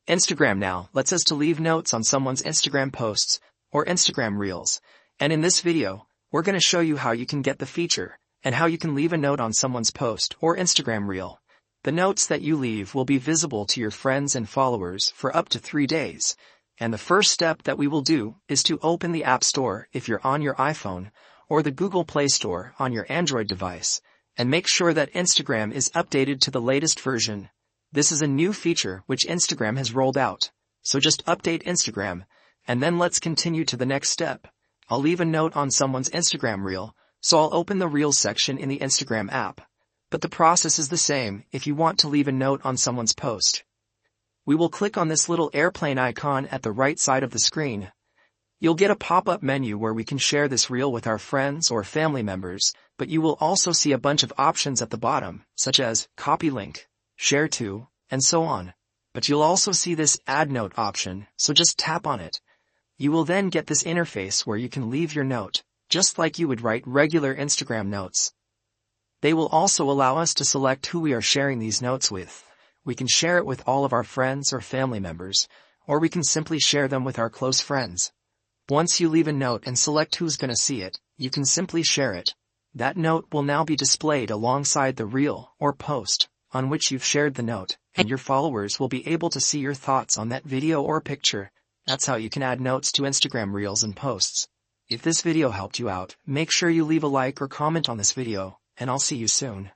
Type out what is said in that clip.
Instagram now lets us to leave notes on someone's Instagram posts or Instagram Reels. And in this video, we're going to show you how you can get the feature and how you can leave a note on someone's post or Instagram Reel. The notes that you leave will be visible to your friends and followers for up to 3 days. And the first step that we will do is to open the App Store if you're on your iPhone or the Google Play Store on your Android device, and make sure that Instagram is updated to the latest version. This is a new feature which Instagram has rolled out. So just update Instagram, and then let's continue to the next step. I'll leave a note on someone's Instagram Reel, so I'll open the Reels section in the Instagram app. But the process is the same if you want to leave a note on someone's post. We will click on this little airplane icon at the right side of the screen. You'll get a pop-up menu where we can share this reel with our friends or family members, but you will also see a bunch of options at the bottom, such as copy link, share to, and so on. But you'll also see this add note option, so just tap on it. You will then get this interface where you can leave your note, just like you would write regular Instagram notes. They will also allow us to select who we are sharing these notes with. We can share it with all of our friends or family members, or we can simply share them with our close friends. Once you leave a note and select who's going to see it, you can simply share it. That note will now be displayed alongside the reel or post on which you've shared the note, and your followers will be able to see your thoughts on that video or picture. That's how you can add notes to Instagram Reels and posts. If this video helped you out, make sure you leave a like or comment on this video, and I'll see you soon.